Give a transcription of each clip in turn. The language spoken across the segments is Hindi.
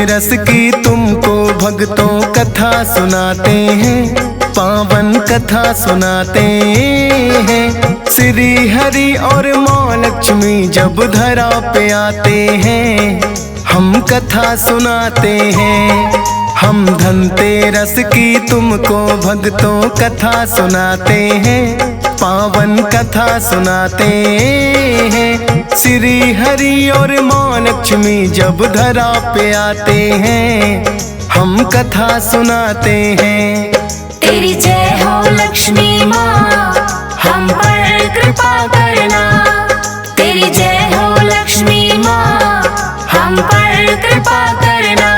रस की तुमको भक्तों कथा सुनाते हैं, पावन कथा सुनाते हैं। श्री हरि और माँ लक्ष्मी जब धरा पे आते हैं, हम कथा सुनाते हैं। हम धनतेरस की तुमको भक्तों कथा सुनाते हैं, पावन कथा सुनाते हैं। श्री हरि और माँ लक्ष्मी जब धरा पे आते हैं, हम कथा सुनाते हैं। तेरी जय हो लक्ष्मी माँ, हम पर कृपा करना। तेरी जय हो लक्ष्मी माँ, हम पर कृपा करना।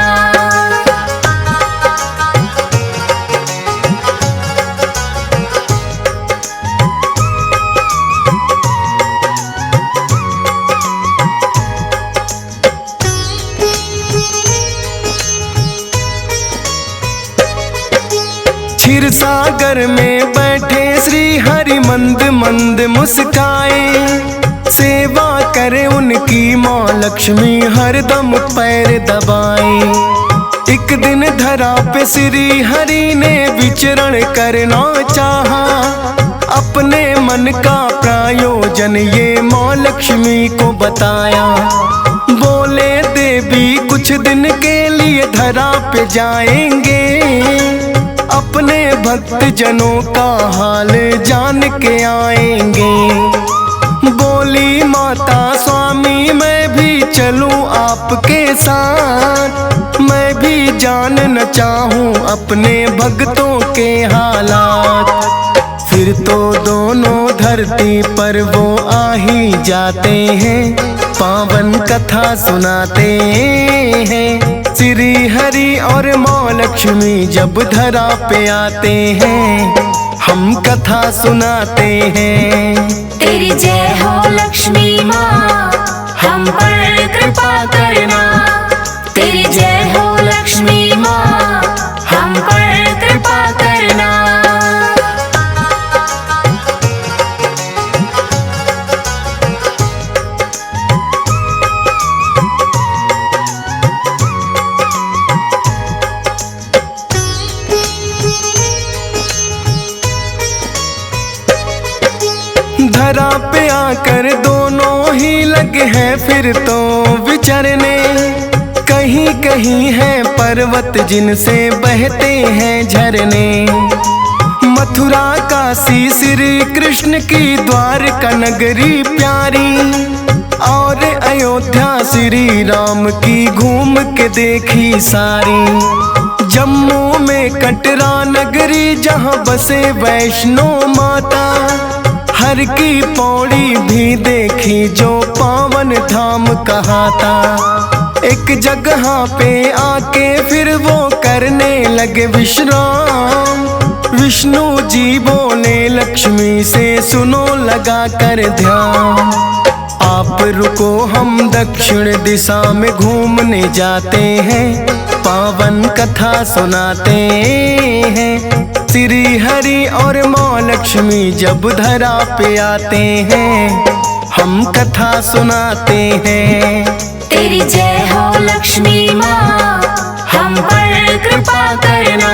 क्षीर सागर में बैठे श्री हरि मंद मंद मुस्काए, सेवा करे उनकी माँ लक्ष्मी हरदम पैर दबाए। एक दिन धरा पे श्री हरि ने विचरण करना चाहा, अपने मन का प्रयोजन ये माँ लक्ष्मी को बताया। बोले देवी कुछ दिन के लिए धरा पे जाएंगे, अपने भक्त जनों का हाल जान के आएंगे। बोली माता स्वामी मैं भी चलूं आपके साथ, मैं भी जानना चाहूं अपने भक्तों के हालात। फिर तो दोनों धरती पर वो आ ही जाते हैं, पावन कथा सुनाते हैं। श्री हरि और माँ लक्ष्मी जब धरा पे आते हैं, हम कथा सुनाते हैं। तेरी जय हो लक्ष्मी माँ, हम पर कृपा करना। तेरी जय हो लक्ष्मी माँ, हम पर कृपा करना। धरा पे आकर दोनों ही लगे हैं फिर तो विचरने। कहीं कहीं है पर्वत जिनसे बहते हैं झरने। मथुरा काशी श्री कृष्ण की द्वारका नगरी प्यारी, और अयोध्या श्री राम की घूम के देखी सारी। जम्मू में कटरा नगरी जहाँ बसे वैष्णो माता, हर की पौड़ी भी देखी जो पावन धाम कहाता। एक जगह पे आके फिर वो करने लगे विश्राम। विष्णु जी बोले लक्ष्मी से सुनो लगा कर ध्यान। आप रुको हम दक्षिण दिशा में घूमने जाते हैं, पावन कथा सुनाते हैं। श्री हरि और माँ लक्ष्मी जब धरा पे आते हैं, हम कथा सुनाते हैं। तेरी जय हो लक्ष्मी माँ, हम पर कृपा करना।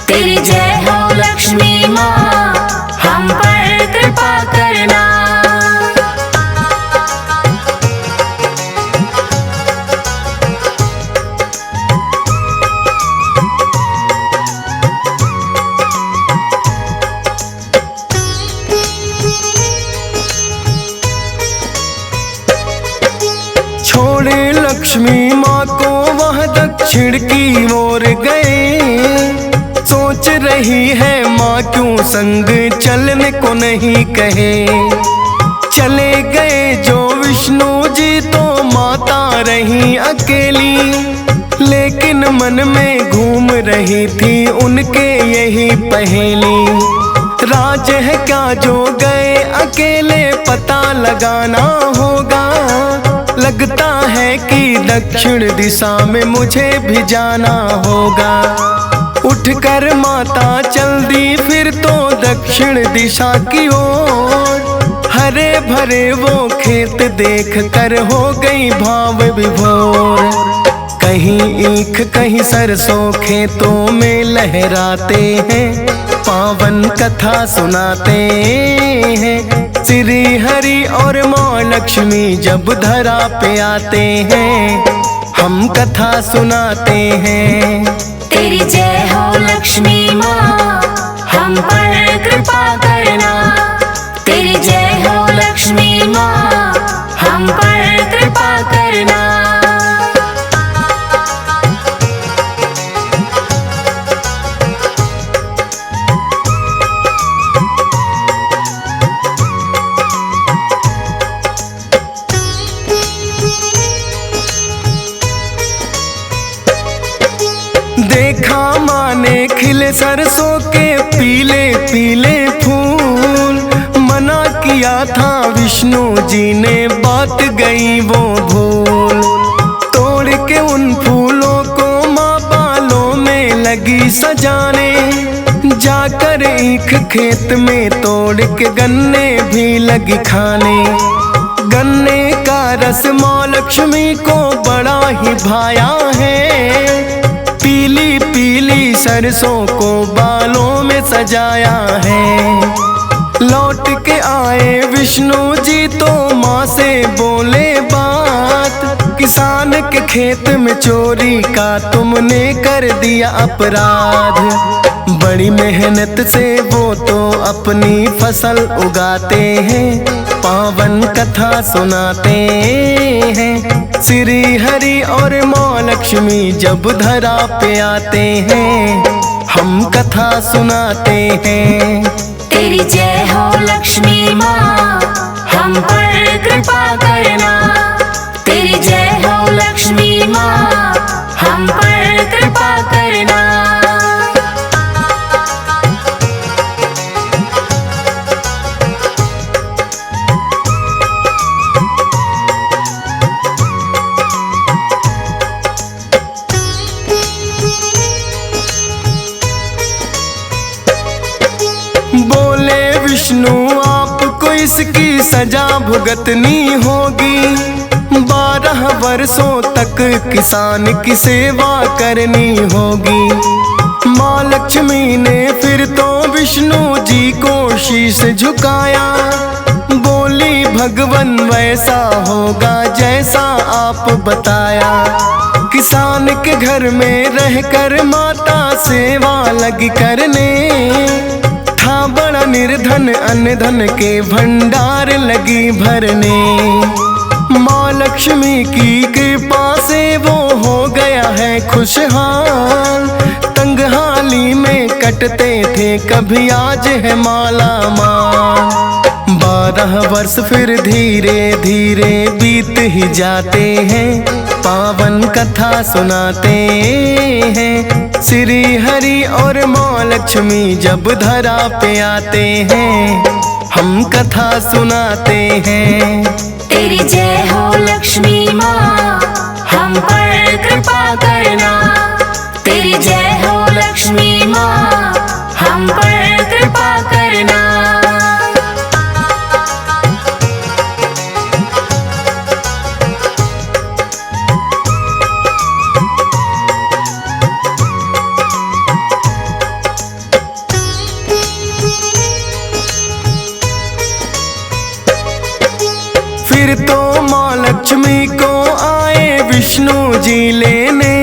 तेरी जय हो लक्ष्मी माँ, हम पर कृपा करना। छोड़े लक्ष्मी माँ को वह दक्षिण की ओर गए। सोच रही है माँ क्यों संग चलने को नहीं कहे। चले गए जो विष्णु जी तो माता रही अकेली, लेकिन मन में घूम रही थी उनके यही पहेली। राज है क्या जो गए अकेले पता लगाना होगा। लगता है कि दक्षिण दिशा में मुझे भी जाना होगा। उठकर माता चल दी फिर तो दक्षिण दिशा की ओर। हरे भरे वो खेत देख कर हो गई भाव विभोर। कहीं ईख कहीं सरसों खेतों में लहराते हैं, पावन कथा सुनाते हैं। श्री हरि और माँ लक्ष्मी जब धरा पे आते हैं, हम कथा सुनाते हैं। तेरी जय हो लक्ष्मी माँ, हम पर कृपा करना। तेरी जय हो लक्ष्मी माँ, हम पर कृपा करना। देखा माँ ने खिले सरसों के पीले पीले फूल, मना किया था विष्णु जी ने बात गई वो भूल। तोड़ के उन फूलों को माँ बालों में लगी सजाने, जाकर ईख खेत में तोड़ के गन्ने भी लगी खाने। गन्ने का रस माँ लक्ष्मी को बड़ा ही भाया है, पीली पीली सरसों को बालों में सजाया है। लौट के आए विष्णु जी तो माँ से बोले बात, किसान के खेत में चोरी का तुमने कर दिया अपराध। बड़ी मेहनत से वो तो अपनी फसल उगाते हैं, पावन कथा सुनाते हैं। श्री हरि और माँ लक्ष्मी जब धरा पे आते हैं, हम कथा सुनाते हैं। तेरी जय हो लक्ष्मी माँ, हम पर कृपा करना। तेरी जय हो लक्ष्मी माँ, हम पर कृपा करना। बोले विष्णु आपको इसकी सजा भुगतनी होगी, 12 वर्षों तक किसान की सेवा करनी होगी। माँ लक्ष्मी ने फिर तो विष्णु जी को शीश झुकाया, बोली भगवन वैसा होगा जैसा आप बताया। किसान के घर में रहकर माता सेवा लगी करने, था बड़ा निर्धन अन्न धन के भंडार लगी भरने। माँ लक्ष्मी की कृपा से वो हो गया है खुशहाल, तंगहाली में कटते थे कभी आज है माला माल। 12 वर्ष फिर धीरे धीरे बीत ही जाते हैं, पावन कथा सुनाते हैं। श्री हरि और माँ लक्ष्मी जब धरा पे आते हैं, हम कथा सुनाते हैं। तेरी जय हो लक्ष्मी माँ, हम पर कृपा करना। तेरी जय हो लक्ष्मी माँ, हम पर कृपा करना। फिर तो माँ लक्ष्मी को आए विष्णु जी लेने,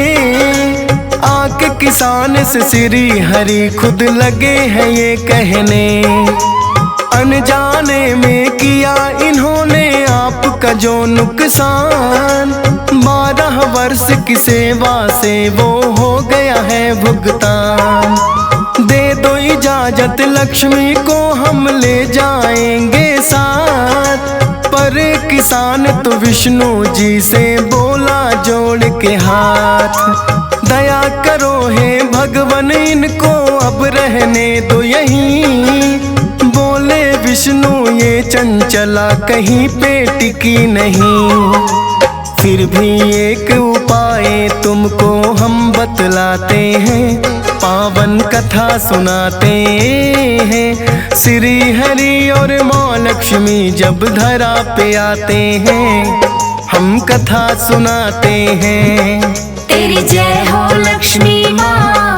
आके किसान से श्री हरि खुद लगे हैं ये कहने। अनजाने में किया इन्होंने आपका जो नुकसान, 12 वर्ष की सेवा से वो हो गया है भुगतान। दे दो इजाजत लक्ष्मी को हम ले जाएंगे साथ, पर किसान तो विष्णु जी से बोला जोड़ के हाथ। दया करो हे भगवन इनको अब रहने दो यहीं, बोले विष्णु ये चंचला कहीं पे टिकी नहीं। फिर भी एक उपाय तुमको हम बतलाते हैं, पावन कथा सुनाते हैं। श्री हरि और माँ लक्ष्मी जब धरा पे आते हैं, हम कथा सुनाते हैं। तेरी जय हो लक्ष्मी माँ,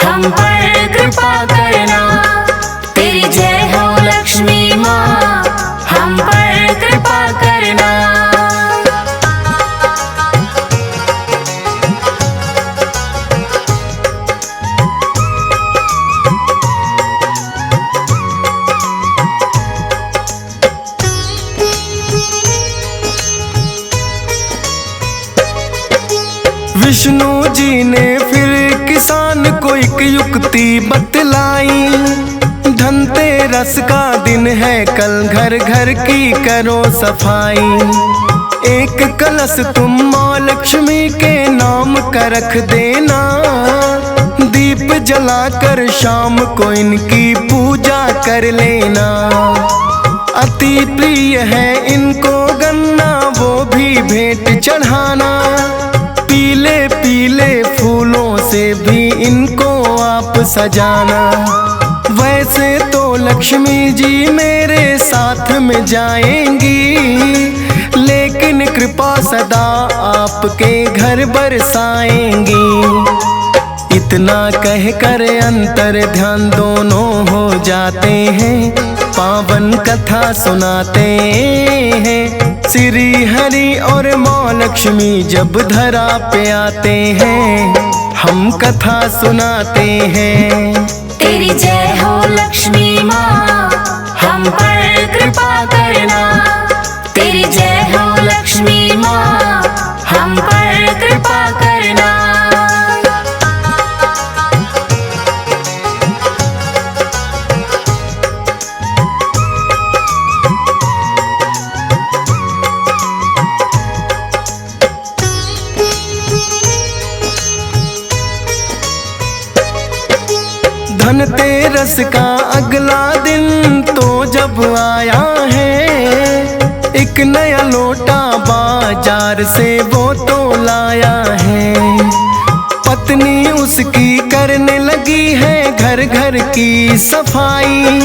हम पर कृपा करना। तेरी जय हो लक्ष्मी माँ, हम पर कृपा करना। विष्णु जी ने फिर किसान को एक युक्ति बतलाई। धनतेरस का दिन है कल, घर घर की करो सफाई। एक कलश तुम माँ लक्ष्मी के नाम का रख देना। दीप जलाकर शाम को इनकी पूजा कर लेना। अति प्रिय है इनको गन्ना, वो भी भेंट चढ़ाना। पीले पीले फूलों से भी इनको आप सजाना। वैसे तो लक्ष्मी जी मेरे साथ में जाएंगी, लेकिन कृपा सदा आपके घर बरसाएंगी। इतना कह कर अंतर ध्यान दोनों हो जाते हैं, पावन कथा सुनाते हैं। श्री हरि और माँ लक्ष्मी जब धरा पे आते हैं, हम कथा सुनाते हैं। तेरी जय हो लक्ष्मी माँ, हम पर कृपा करना। तेरी जय हो लक्ष्मी माँ, हम पर कृपा करना। धनतेरस का अगला दिन तो जब आया है, एक नया लोटा बाजार से वो तो लाया है। पत्नी उसकी करने लगी है घर घर की सफाई।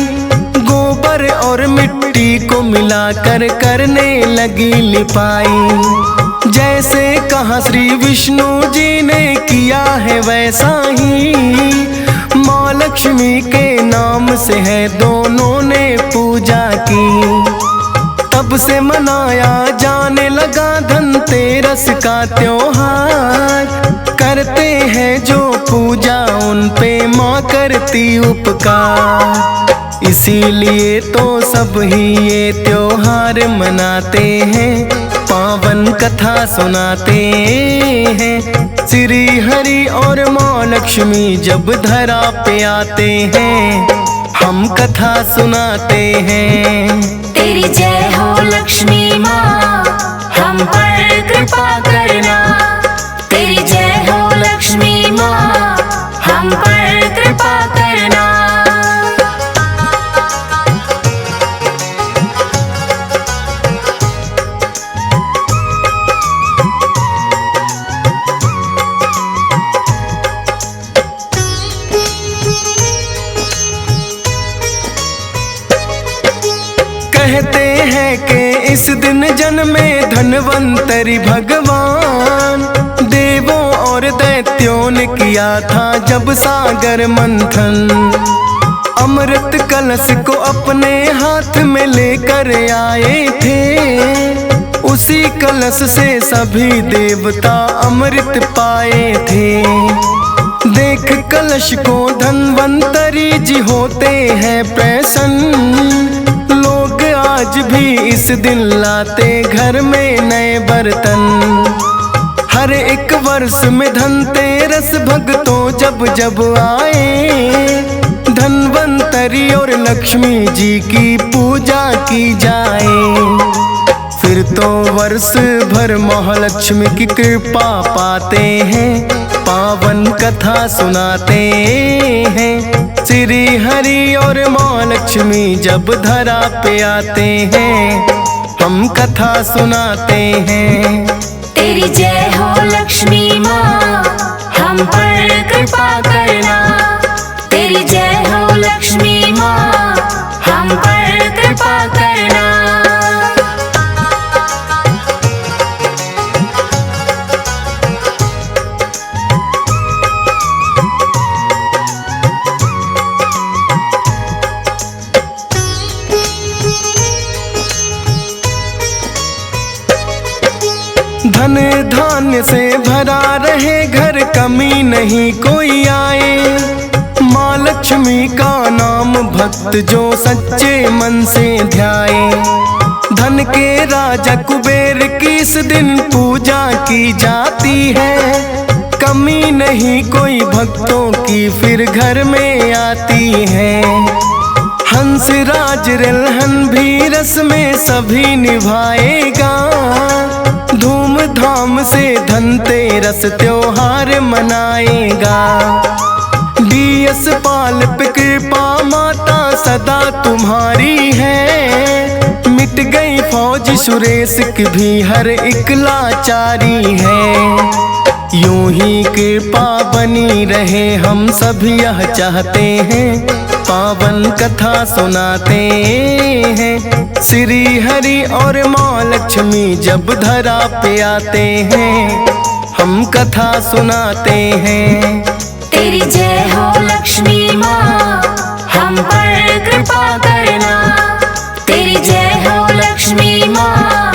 गोबर और मिट्टी को मिलाकर करने लगी लिपाई। जैसे कहा श्री विष्णु जी ने किया है वैसा ही, माँ लक्ष्मी के नाम से है दोनों ने पूजा की। तब से मनाया जाने लगा धनतेरस का त्योहार। करते हैं जो पूजा उन पे माँ करती उपकार। इसीलिए तो सब ही ये त्योहार मनाते हैं, पावन कथा सुनाते हैं। श्री हरि और माँ लक्ष्मी जब धरा पे आते हैं, हम कथा सुनाते हैं। तेरी जय हो लक्ष्मी माँ, हम पर कृपा करना। तेरी जय हो लक्ष्मी माँ, हम पर कृपा करना। कहते हैं कि इस दिन जन्मे धन्वंतरि भगवान। देवों और दैत्यों ने किया था जब सागर मंथन। अमृत कलश को अपने हाथ में लेकर आए थे। उसी कलश से सभी देवता अमृत पाए थे। देख कलश को धन्वंतरि जी होते हैं प्रसन्न। लोग आज भी इस दिन लाते घर में नए बर्तन। हर एक वर्ष में धनतेरस भक्तों जब जब आए, धन्वंतरि और लक्ष्मी जी की पूजा की जाए। फिर तो वर्ष भर महालक्ष्मी की कृपा पाते हैं, पावन कथा सुनाते हैं। श्री हरि और माँ लक्ष्मी जब धरा पे आते हैं, हम कथा सुनाते हैं। तेरी जय हो लक्ष्मी माँ, हम पर कृपा करना। तेरी जय हो लक्ष्मी माँ, हम पर कृपा करना। सौभाग्य से भरा रहे घर, कमी नहीं कोई आए। माँ लक्ष्मी का नाम भक्त जो सच्चे मन से ध्याए। धन के राजा कुबेर की इस दिन पूजा की जाती है। कमी नहीं कोई भक्तों की फिर घर में आती है। हंस राज रिलहन भी रस में सभी निभाएगा। धूमधाम से धनतेरस त्योहार मनाएगा। डीएस पाल पे कृपा माता सदा तुम्हारी है। मिट गई फौज सुरेश की भी हर एक लाचारी है। यूं ही कृपा बनी रहे हम सभी यह चाहते हैं। पावन कथा सुनाते हैं। श्री हरि और माँ लक्ष्मी जब धरा पे आते हैं, हम कथा सुनाते हैं। तेरी जय हो लक्ष्मी माँ, हम पर कृपा करना। तेरी जय हो लक्ष्मी माँ,